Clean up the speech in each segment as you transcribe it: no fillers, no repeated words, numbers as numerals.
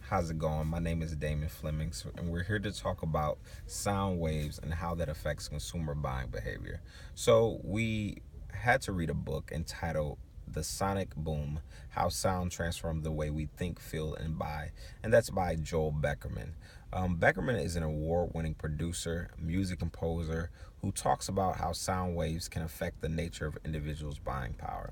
How's it going? My name is Damon Flemings, and we're here to talk about sound waves and how that affects consumer buying behavior. So, we had to read a book entitled The Sonic Boom: How Sound Transformed the Way We Think, Feel, and Buy, and that's by Joel Beckerman. Beckerman is an award winning producer, music composer who talks about how sound waves can affect the nature of individuals' buying power.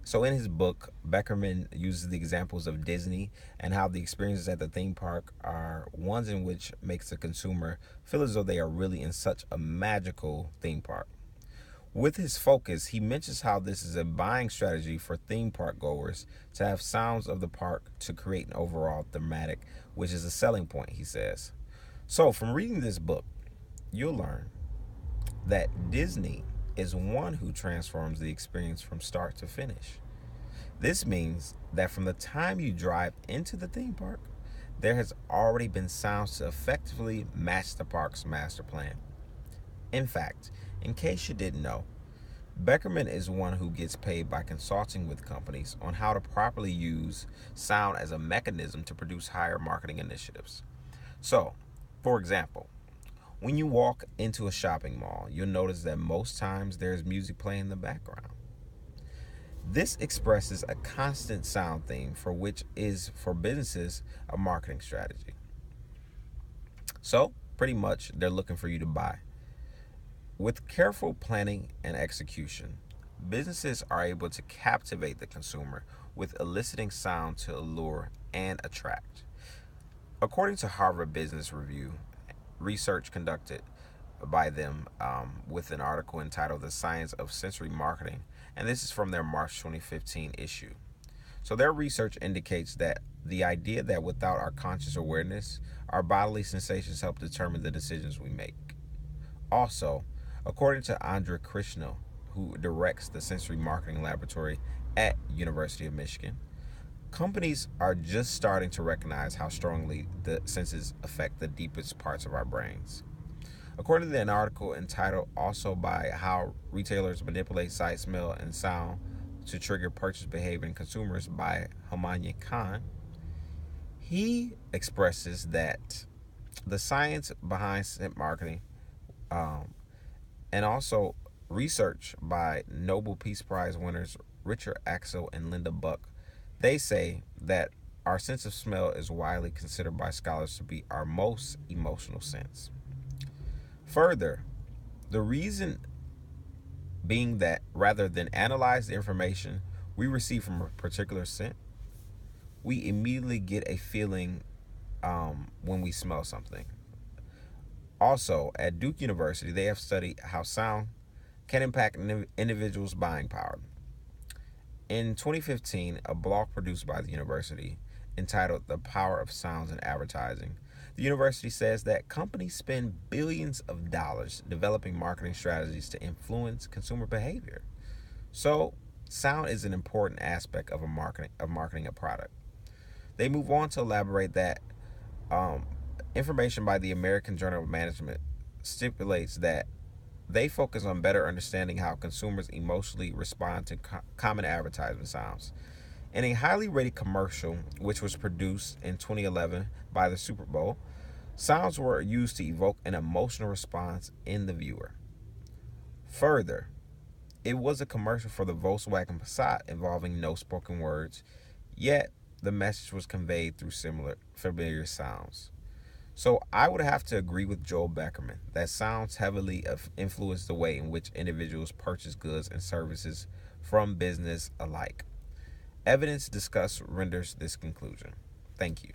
So, in his book, Beckerman uses the examples of Disney and how the experiences at the theme park are ones in which makes the consumer feel as though they are really in such a magical theme park. With his focus, he mentions how this is a buying strategy for theme park goers to have sounds of the park to create an overall thematic, which is a selling point, he says. So, from reading this book, you'll learn that Disney is one who transforms the experience from start to finish. This means that from the time you drive into the theme park, there has already been sounds to effectively match the park's master plan. In fact, in case you didn't know, Beckerman is one who gets paid by consulting with companies on how to properly use sound as a mechanism to produce higher marketing initiatives. So, for example, when you walk into a shopping mall, you'll notice that most times there's music playing in the background. This expresses a constant sound theme for which is for businesses a marketing strategy. So, pretty much they're looking for you to buy. With careful planning and execution, businesses are able to captivate the consumer with eliciting sound to allure and attract. According to Harvard Business Review, research conducted by them with an article entitled The Science of Sensory Marketing, and this is from their March 2015 issue. So, their research indicates that the idea that without our conscious awareness, our bodily sensations help determine the decisions we make. Also, according to Andra Krishna, who directs the Sensory Marketing Laboratory at University of Michigan, companies are just starting to recognize how strongly the senses affect the deepest parts of our brains. According to an article entitled also by How Retailers Manipulate Sight, Smell, and Sound to Trigger Purchase Behavior in Consumers by Hamanya Khan, he expresses that the science behind scent marketing and also research by Nobel Peace Prize winners Richard Axel and Linda Buck, they say that our sense of smell is widely considered by scholars to be our most emotional sense. Further, the reason being that rather than analyze the information we receive from a particular scent, we immediately get a feeling when we smell something. Also, at Duke University, they have studied how sound can impact an individual's buying power. In 2015, a blog produced by the university entitled The Power of Sounds in Advertising, the university says that companies spend billions of dollars developing marketing strategies to influence consumer behavior. So, sound is an important aspect of marketing a product. They move on to elaborate that information by the American Journal of Management stipulates that they focus on better understanding how consumers emotionally respond to common advertisement sounds. In a highly rated commercial, which was produced in 2011 by the Super Bowl, sounds were used to evoke an emotional response in the viewer. Further, it was a commercial for the Volkswagen Passat involving no spoken words, yet the message was conveyed through similar familiar sounds. So I would have to agree with Joel Beckerman that sounds heavily influence the way in which individuals purchase goods and services from business alike. Evidence discussed renders this conclusion. Thank you.